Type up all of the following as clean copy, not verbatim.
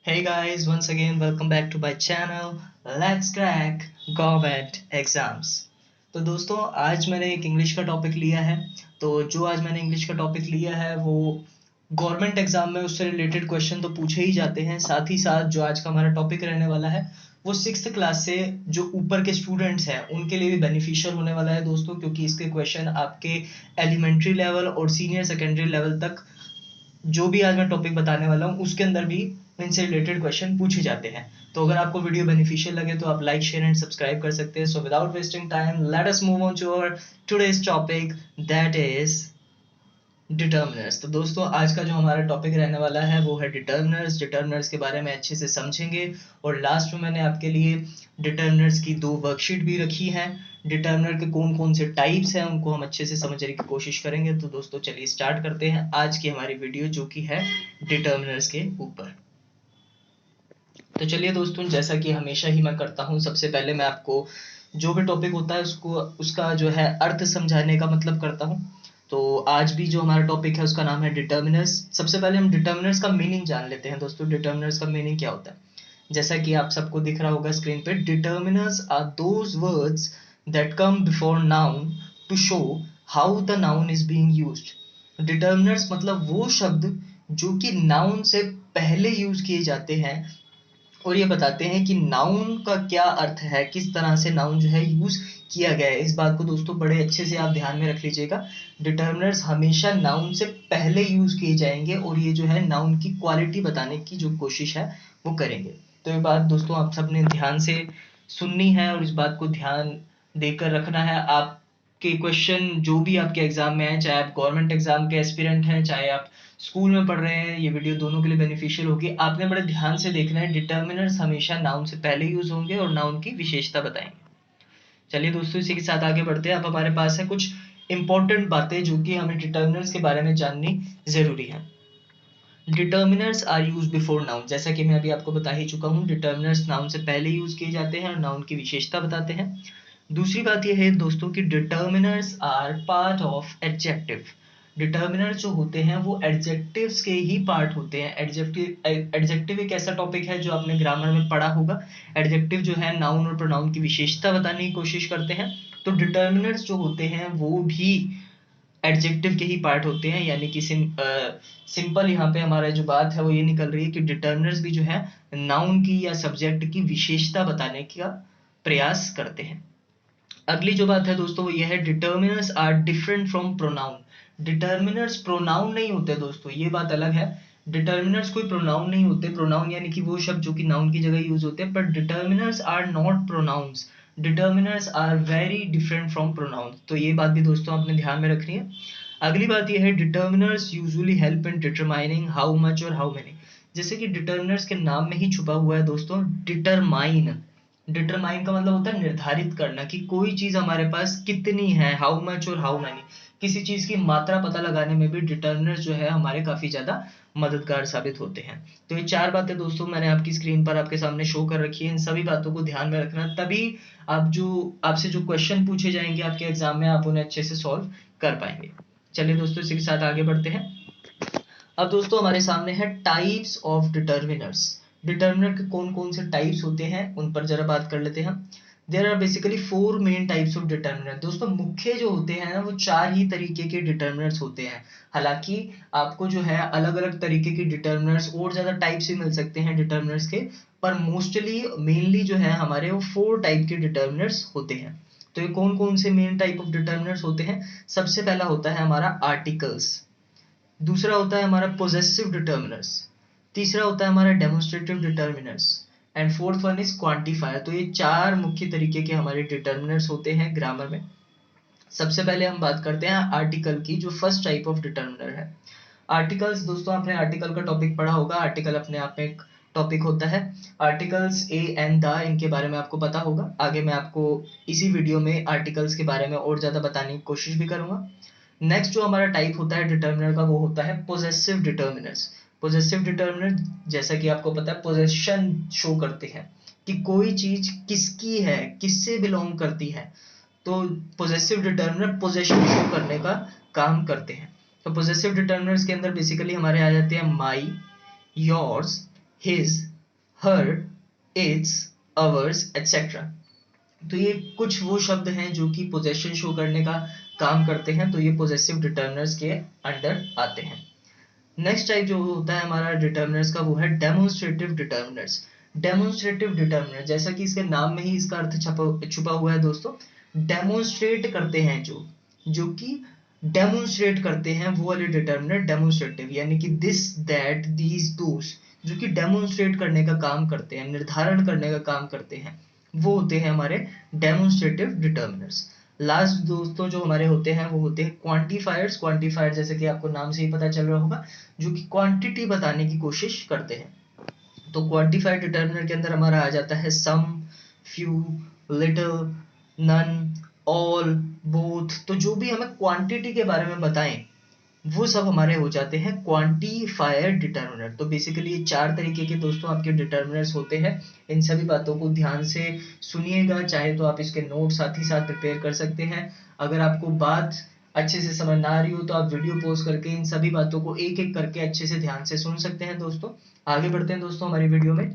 Hey guys, once again welcome back to my channel. Let's crack government exams. तो दोस्तों आज मैंने एक इंग्लिश का टॉपिक लिया है। तो जो आज मैंने इंग्लिश का टॉपिक लिया है वो गवर्नमेंट एग्जाम में उससे रिलेटेड क्वेश्चन तो पूछे ही जाते हैं, साथ ही साथ जो आज का हमारा टॉपिक रहने वाला है वो 6th क्लास से जो ऊपर के स्टूडेंट्स हैं उनके लिए भी बेनिफिशियल होने वाला है दोस्तों, क्योंकि इसके क्वेश्चन आपके एलिमेंट्री लेवल और सीनियर सेकेंडरी लेवल तक जो भी आज मैं टॉपिक बताने वाला हूँ उसके अंदर भी इनसे रिलेटेड क्वेश्चन पूछे जाते हैं। तो अगर आपको वीडियो बेनिफिशियल लगे तो आप लाइक शेयर एंड सब्सक्राइब कर सकते हैं। So without wasting time let us move on to our today's topic, that is determiners. तो दोस्तों आज का जो हमारा टॉपिक रहने वाला है वो है डिटर्मिनर्स। डिटर्मिनर्स के बारे में अच्छे से समझेंगे और लास्ट में मैंने आपके लिए डिटर्मिनर्स की 2 वर्कशीट भी रखी हैं। डिटर्मिनर के कौन कौन से टाइप्स हैं उनको हम अच्छे से समझने की कोशिश करेंगे। तो दोस्तों चलिए स्टार्ट करते हैं आज की हमारी वीडियो जो कि है डिटर्मिनर्स के ऊपर। तो चलिए दोस्तों, जैसा कि हमेशा ही मैं करता हूँ, सबसे पहले मैं आपको जो भी टॉपिक होता है उसको उसका जो है अर्थ समझाने का मतलब करता हूँ। तो आज भी जो हमारा टॉपिक है उसका नाम है डिटर्मिनर्स। सबसे पहले हम डिटर्मिनर्स का मीनिंग जान लेते हैं दोस्तों। डिटर्मिनर्स का मीनिंग क्या होता है, जैसा कि आप सबको दिख रहा होगा स्क्रीन पे, determiners are those words that come before noun to show how the noun is being used. Determiners मतलब वो शब्द जो कि नाउन से पहले यूज किए जाते हैं और ये बताते हैं कि नाउन का क्या अर्थ है, किस तरह से नाउन जो है यूज किया गया है। इस बात को दोस्तों बड़े अच्छे से आप ध्यान में रख लीजिएगा। डिटर्मिनर्स हमेशा नाउन से पहले यूज किए जाएंगे और ये जो है नाउन की क्वालिटी बताने की जो कोशिश है वो करेंगे। तो ये बात दोस्तों आप सबने ध्यान से सुननी है और इस बात को ध्यान देकर रखना है। आपके क्वेश्चन जो भी आपके एग्जाम में है, चाहे आप गवर्नमेंट एग्जाम के एस्पिरेंट हैं, चाहे आप स्कूल में पढ़ रहे हैं, ये वीडियो दोनों के लिए बेनिफिशियल होगी। आपने बड़े ध्यान से देखना है, डिटर्मिनर्स हमेशा नाउन से पहले यूज होंगे और नाउन की विशेषता बताएंगे। चलिए दोस्तों इसी के साथ आगे बढ़ते हैं। अब हमारे पास है कुछ इंपॉर्टेंट बातें जो कि हमें डिटर्मिनर्स के बारे में जाननी जरूरी है। Determiners are use before noun, जैसा कि मैं अभी आपको बता ही चुका हूँ, डिटर्मिनर्स नाउन से पहले यूज किए जाते हैं और नाउन की विशेषता बताते हैं। दूसरी बात यह है दोस्तों कि determiners are part of adjective. Determiner जो होते हैं वो एडजेक्टिव्स के ही पार्ट होते हैं। एडजेक्टिव एक ऐसा टॉपिक है जो आपने ग्रामर में पढ़ा होगा। एडजेक्टिव जो है नाउन और प्रोनाउन की विशेषता बताने की कोशिश करते हैं। तो डिटर्मिनर्स जो होते हैं वो भी एडजेक्टिव के ही पार्ट होते हैं, यानी कि सिंपल यहाँ पे हमारा जो बात है वो ये निकल रही है कि डिटर्मिनर्स भी जो है नाउन की या सब्जेक्ट की विशेषता बताने का प्रयास करते हैं। अगली जो बात है दोस्तों वो ये है, determiners are different from pronoun. Determiners pronoun नहीं होते दोस्तों, ये बात अलग है। डिटर्मिनर्स कोई प्रोनाउन नहीं होते। प्रोनाउन यानी कि वो शब्द जो कि नाउन की जगह यूज होते हैं, पर determiners are not pronouns. Determiners are very different from pronoun. तो ये बात भी दोस्तों आपने ध्यान में रखनी है। अगली बात ये है, determiners usually help in determining how much और हाउ मेनी। जैसे कि डिटर्मिनर्स के नाम में ही छुपा हुआ है दोस्तों डिटरमाइन। डिटरमाइन का मतलब होता है निर्धारित करना कि कोई चीज हमारे पास कितनी है, हाउ मच और हाउ मैनी। किसी चीज की मात्रा पता लगाने में भी डिटर्मिनर्स जो है हमारे काफी ज्यादा मददगार साबित होते हैं। तो ये 4 बातें दोस्तों मैंने आपकी स्क्रीन पर आपके सामने शो कर रखी है। इन सभी बातों को ध्यान में रखना, तभी आपसे जो क्वेश्चन पूछे जाएंगे आपके एग्जाम में आप उन्हें अच्छे से सॉल्व कर पाएंगे। चलिए दोस्तों इसी के साथ आगे बढ़ते हैं। अब दोस्तों हमारे सामने है टाइप्स ऑफ डिटर्मिनर्स। डिटर्मिनर के कौन कौन से टाइप्स होते हैं उन पर जरा बात कर लेते हैं। There are basically 4 main types of determiner. दोस्तों मुख्य जो होते हैं ना वो 4 ही तरीके के डिटर्मिनर्स होते हैं। हालांकि आपको जो है अलग अलग तरीके के डिटर्मिनर्स और ज्यादा टाइप से मिल सकते हैं डिटर्मिनर्स के, पर मोस्टली मेनली जो है हमारे वो 4 टाइप के डिटर्मिनर्स होते हैं। तो ये कौन कौन से मेन टाइप ऑफ डिटर्मिनर्स होते हैं? सबसे पहला होता है हमारा आर्टिकल्स, दूसरा होता है हमारा पोजेसिव डिटर्मिनर्स, तीसरा होता है हमारा demonstrative determiners and fourth one is quantifier. तो ये 4 मुख्य तरीके के हमारे डिटर्मिनर्स होते हैं ग्रामर में। सबसे पहले हम बात करते हैं आर्टिकल की, जो फर्स्ट टाइप ऑफ डिटर्मिनर है। आर्टिकल्स, दोस्तों आपने आर्टिकल का टॉपिक पढ़ा होगा। आर्टिकल अपने आप में एक टॉपिक होता है। आर्टिकल्स ए एंड द, इनके बारे में आपको पता होगा। आगे मैं आपको इसी वीडियो में आर्टिकल्स के बारे में और ज्यादा बताने की कोशिश भी करूंगा। नेक्स्ट जो हमारा टाइप होता है डिटर्मिनर का वो होता है पोजेसिव डिटर्मिनर्स। पोजेसिव डिटर्मिनर, जैसा कि आपको पता है, पोजेशन शो करते हैं कि कोई चीज किसकी है, किससे बिलोंग करती है। तो पोजेसिव डिटर्मिनर पोजेशन शो करने का काम करते हैं। तो पोजेसिव डिटर्मिनर्स के अंदर बेसिकली हमारे आ जाते हैं my, yours, his, her, its, ours etcetera. तो ये कुछ वो शब्द हैं जो कि पोजेशन शो करने का काम करते हैं, तो ये पोजेसिव डिटर्मिनर्स के अंडर आते हैं। नेक्स्ट टाइप जो होता है हमारा डिटर्मिनर्स का, वो है डेमोन्स्ट्रेटिव डिटर्मिनर्स। डेमोन्स्ट्रेटिव डिटर्मिनर, जैसा कि इसके नाम में ही इसका अर्थ छुपा हुआ है दोस्तों, डेमोन्स्ट्रेट करते हैं, जो कि डेमोन्स्ट्रेट करते हैं, वो वाले डिटर्मिनर डेमोन्स्ट्रेटिव, यानी कि दिस, दैट, दीज, दोस, जो कि डेमोन्स्ट्रेट करने का काम करते हैं, निर्धारण करने का काम करते हैं, वो होते हैं हमारे डेमोन्स्ट्रेटिव डिटर्मिनर्स। लास्ट दोस्तों जो हमारे होते हैं वो होते हैं क्वांटिफायर्स। क्वांटिफायर जैसे कि आपको नाम से ही पता चल रहा होगा, जो कि क्वांटिटी बताने की कोशिश करते हैं। तो क्वांटिफायर डिटर्मिनर के अंदर हमारा आ जाता है some, few, little, none, all, both. तो जो भी हमें क्वांटिटी के बारे में बताएं वो सब हमारे हो जाते हैं क्वांटिफायर डिटर्मिनर। तो बेसिकली ये चार तरीके के दोस्तों आपके डिटर्मिनर्स होते हैं। इन सभी बातों को ध्यान से सुनिएगा, चाहे तो आप इसके नोट साथ ही साथ प्रिपेयर कर सकते हैं। अगर आपको बात अच्छे से समझ ना आ रही हो तो आप वीडियो पॉज करके इन सभी बातों को एक एक करके अच्छे से ध्यान से सुन सकते हैं दोस्तों। आगे बढ़ते हैं दोस्तों हमारी वीडियो में।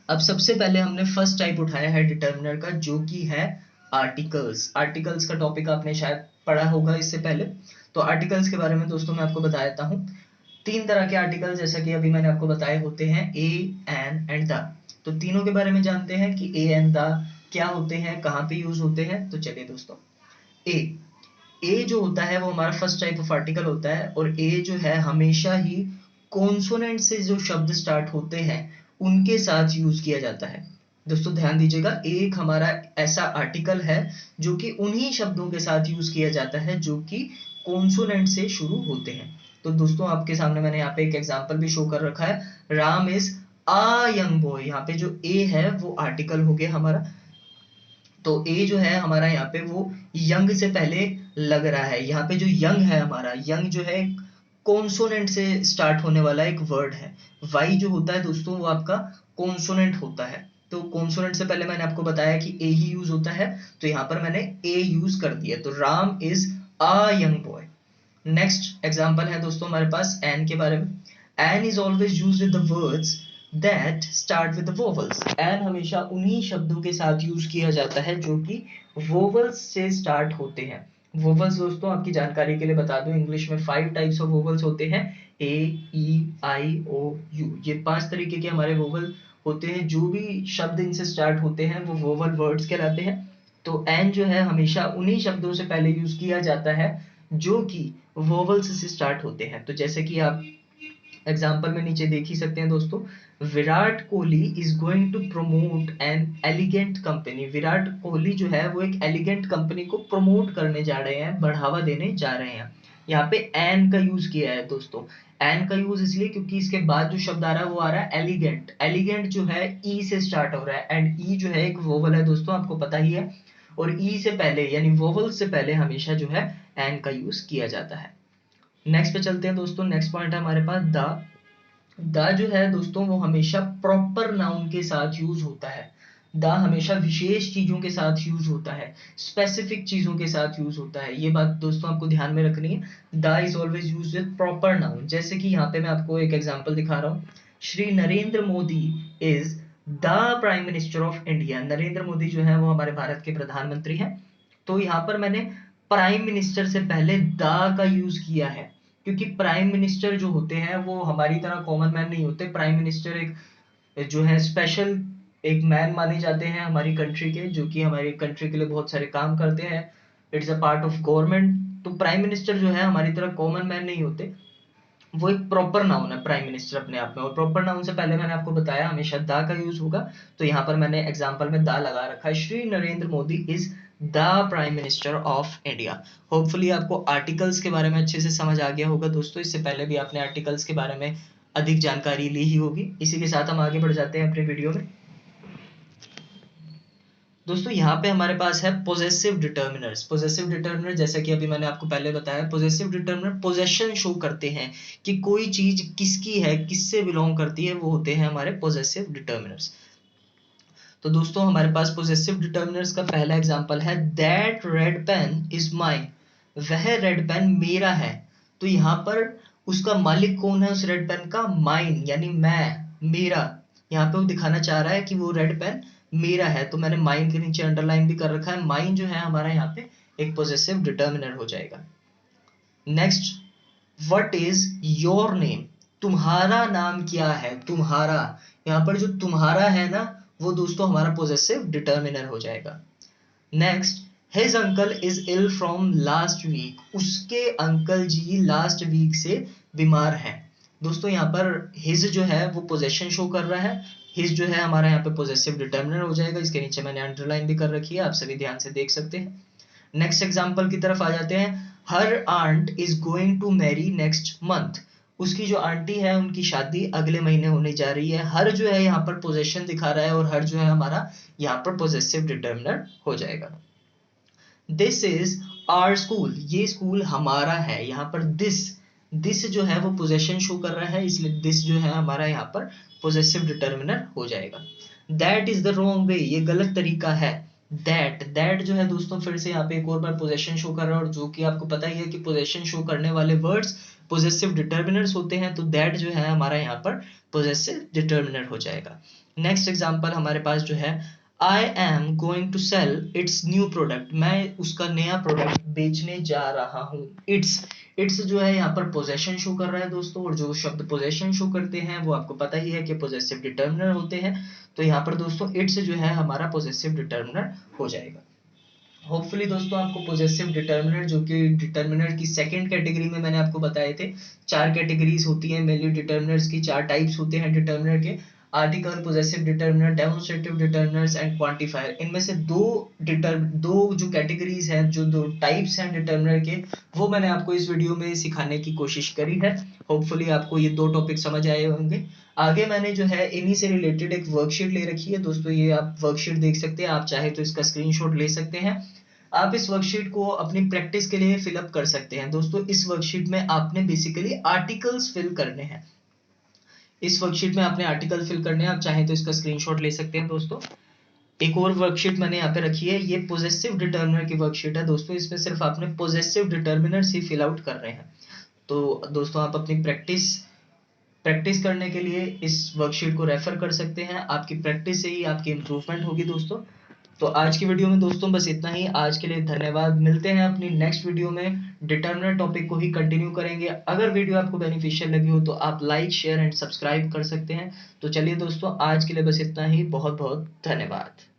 अब सबसे पहले हमने फर्स्ट टाइप उठाया है डिटर्मिनर का, जो कि है आर्टिकल्स। आर्टिकल्स का टॉपिक आपने शायद पढ़ा होगा इससे पहले। तो आर्टिकल्स के बारे में दोस्तों मैं आपको बता देता हूँ। तीन तरह के आर्टिकल, जैसा कि अभी मैंने आपको बताए, होते हैं ए, एन एंड द। तो तीनों के बारे में जानते हैं कि ए एंड द क्या होते हैं, कहाँ पे यूज होते हैं। तो चलिए दोस्तों, ए ए जो होता है वो हमारा फर्स्ट टाइप ऑफ आर्टिकल होता है, और ए जो है हमेशा ही कॉन्सोनेंट से जो शब्द स्टार्ट होते हैं उनके साथ यूज किया जाता है। दोस्तों ध्यान दीजिएगा, एक हमारा ऐसा आर्टिकल है जो कि उन्हीं शब्दों के साथ यूज किया जाता है जो कि कॉन्सोनेंट से शुरू होते हैं। तो दोस्तों आपके सामने मैंने यहाँ पे एक एग्जांपल भी शो कर रखा है, Ram is a young boy. यहाँ पे जो ए है वो आर्टिकल हो गया हमारा। तो ए जो है हमारा यहाँ पे वो यंग से पहले लग रहा है। यहाँ पे जो यंग है हमारा, यंग जो है कॉन्सोनेंट से स्टार्ट होने वाला एक वर्ड है। वाई जो होता है दोस्तों वो आपका कॉन्सोनेंट होता है। तो कॉन्सोनेंट से पहले मैंने आपको बताया कि ए ही यूज होता है, तो यहाँ पर मैंने ए यूज कर दिया। तो Ram is a young boy. Next example है दोस्तों हमारे पास एन के बारे में। An is always used with the words that start with the vowels. An हमेशा उन्हीं शब्दों के साथ यूज किया जाता है जो कि वोवल्स से स्टार्ट होते हैं। वोवल्स दोस्तों आपकी जानकारी के लिए बता दूं, इंग्लिश में 5 टाइप्स ऑफ वोवल्स होते हैं, ए, ई, आई, ओ, यू। ये 5 तरीके के हमारे वोवल होते हैं। जो भी शब्द इनसे स्टार्ट होते हैं वो वोवल वर्ड्स कहलाते हैं। तो एन जो है हमेशा उन्हीं शब्दों से पहले यूज किया जाता है जो कि वोवल्स से स्टार्ट होते हैं। तो जैसे कि आप एग्जाम्पल में नीचे देख ही सकते हैं दोस्तों, Virat Kohli is going to promote an elegant company. Virat Kohli जो है वो एक एलिगेंट कंपनी को प्रमोट करने जा रहे हैं, बढ़ावा देने जा रहे हैं। यहाँ पे एन का यूज किया है दोस्तों। एन का यूज इसलिए क्योंकि इसके बाद जो शब्द आ रहा है वो आ रहा है एलिगेंट। एलिगेंट जो है ई से स्टार्ट हो रहा है, एंड ई जो है एक वोवल है दोस्तों, आपको पता ही है। और ई से पहले यानी वोवल से पहले हमेशा जो है एन का यूज किया जाता है। नेक्स्ट पे चलते हैं दोस्तों। नेक्स्ट पॉइंट है हमारे पास द। द जो है दोस्तों वो हमेशा प्रॉपर नाउन के साथ यूज होता है। द हमेशा विशेष चीजों के साथ यूज होता है, स्पेसिफिक चीजों के साथ यूज होता है। ये बात दोस्तों आपको ध्यान में रखनी है। The is always use with proper noun. जैसे कि यहाँ पे मैं आपको एक एग्जांपल दिखा रहा हूँ, Shri Narendra Modi is the prime minister of India. Narendra Modi जो है वो हमारे भारत के प्रधानमंत्री हैं। तो यहाँ पर मैंने प्राइम मिनिस्टर से पहले द का यूज किया है, क्योंकि प्राइम मिनिस्टर जो होते हैं वो हमारी तरह कॉमन मैन नहीं होते। प्राइम मिनिस्टर एक जो है स्पेशल एक मैन माने जाते हैं हमारी कंट्री के, जो कि हमारी कंट्री के लिए बहुत सारे काम करते हैं। It's a part of government. तो प्राइम मिनिस्टर जो है हमारी तरह कॉमन मैन नहीं होते, वो एक प्रॉपर नाउन है प्राइम मिनिस्टर अपने आप में। और प्रॉपर नाउन से पहले मैंने आपको बताया हमेशा दा का यूज होगा। तो यहाँ पर मैंने एग्जांपल में दा लगा रखा है, Shri Narendra Modi is the prime minister of India. Hopefully आपको आर्टिकल्स के बारे में अच्छे से समझ आ गया होगा दोस्तों। इससे पहले भी आपने आर्टिकल्स के बारे में अधिक जानकारी ली ही होगी। इसी के साथ हम आगे बढ़ जाते हैं अपने वीडियो में। दोस्तों यहाँ पे हमारे पास है पोजेसिव डिटर्मिनर्स। पोजेसिव डिटर्मिनर जैसा कि अभी मैंने आपको पहले बताया, पोजेसिव डिटर्मिनर पोजेशन शो करते हैं कि कोई चीज किसकी है, किससे बिलोंग करती है, वो होते हैं हमारे पोजेसिव डिटर्मिनर्स। तो दोस्तों हमारे पास पोजेसिव डिटर्मिनर्स का पहला एग्जांपल है, that red pen is mine. वह रेड पेन मेरा है। तो यहाँ पर उसका मालिक कौन है उस रेड पेन का? माइन, यानी मैं, मेरा। यहाँ पे वो दिखाना चाह रहा है कि वो रेड पेन मेरा है, तो मैंने माइन के नीचे अंडरलाइन भी कर रखा है। माइन जो है हमारा यहाँ पे एक पोजेसिव डिटर्मिनर हो जाएगा। Next, what is your name, तुम्हारा नाम क्या है, तुम्हारा, यहाँ पर जो तुम्हारा है ना वो दोस्तों हमारा पोजेसिव डिटर्मिनर हो जाएगा। Next, his uncle is ill from last week, उसके अंकल जी लास्ट वीक से बीमार हैं। दोस्तों यहाँ पर हिज जो है वो पोजेशन शो कर रहा है, हिज जो है हमारा यहाँ पे पोजेसिव डिटर्मिनर हो जाएगा। इसके नीचे मैंने अंडरलाइन भी कर रखी है, आप सभी ध्यान से देख सकते हैं। नेक्स्ट एग्जाम्पल की तरफ आ जाते हैं। Her aunt is going to marry next month, उसकी जो आंटी है उनकी शादी अगले महीने होने जा रही है। हर जो है यहाँ पर पोजेशन दिखा रहा है और हर जो है हमारा यहाँ पर पोजेसिव डिटर्मिनर हो जाएगा। दिस इज आवर स्कूल, ये स्कूल हमारा है। यहाँ पर दिस जो है वो पोजेशन शो कर रहा है, इसलिए दिस जो है हमारा यहाँ पर पोजेसिव डिटर्मिनर हो जाएगा। That is the wrong way, ये गलत तरीका है। दैट जो है दोस्तों फिर से यहाँ पे एक और बार पोजेशन शो कर रहा है, और जो कि आपको पता ही है कि पोजेशन शो करने वाले वर्ड्स पोजेसिव डिटर्मिनर्स होते हैं, तो दैट जो है हमारा यहाँ पर पोजेसिव डिटर्मिनर हो जाएगा। नेक्स्ट एग्जांपल हमारे पास जो है, I am going to sell its new product, मैं उसका नया प्रोडक्ट बेचने जा रहा हूँ। इट्स जो है यहाँ पर पोजेशन शो कर रहा है दोस्तों, और जो शब्द पोजेशन शो करते हैं वो आपको पता ही है कि पोजेसिव डिटर्मिनर होते हैं। तो यहाँ पर दोस्तों इट्स जो है हमारा पोजेसिव डिटर्मिनर हो जाएगा। होपफुली दोस्तों आपको पोजेसिव डिटर्मिनर, जो कि डिटर्मिनर की सेकंड कैटेगरी में मैंने आपको बताए थे, चार कैटेगरीज होती हैं मेनली डिटर्मिनर्स की, चार टाइप्स होते हैं डिटर्मिनर के, article, possessive determiner, demonstrative determiners and quantifier. इनमें से दो जो कैटेगरीज हैं, जो दो टाइप्स हैं डिटर्मिनर के, वो मैंने आपको इस वीडियो में सिखाने की कोशिश करी है। होपफुली आपको ये दो टॉपिक समझ आए होंगे। आगे मैंने जो है इन्हीं से रिलेटेड एक वर्कशीट ले रखी है दोस्तों, ये आप वर्कशीट देख सकते हैं, आप चाहे तो इसका स्क्रीनशॉट ले सकते हैं। आप इस वर्कशीट को अपनी प्रैक्टिस के लिए फिलअप कर सकते हैं। दोस्तों इस वर्कशीट में आपने बेसिकली आर्टिकल्स फिल करने हैं, इस वर्कशीट में आपने आर्टिकल फिल करने हैं, आप चाहें तो इसका स्क्रीनशॉट ले सकते हैं दोस्तों। एक और वर्कशीट मैंने यहाँ पे रखी है, ये पोजेसिव डिटर्मिनर की वर्कशीट है दोस्तों, इसमें सिर्फ आपने पोजेसिव डिटर्मिनर्स ही फिल आउट कर रहे हैं। तो दोस्तों आप अपनी प्रैक्टिस करने के लिए इस वर्कशीट को रेफर कर सकते हैं, आपकी प्रैक्टिस से ही आपकी इंप्रूवमेंट होगी दोस्तों। तो आज की वीडियो में दोस्तों बस इतना ही, आज के लिए धन्यवाद। मिलते हैं अपनी नेक्स्ट वीडियो में, डिटर्मिनर टॉपिक को ही कंटिन्यू करेंगे। अगर वीडियो आपको बेनिफिशियल लगी हो तो आप लाइक, शेयर एंड सब्सक्राइब कर सकते हैं। तो चलिए दोस्तों आज के लिए बस इतना ही, बहुत बहुत धन्यवाद।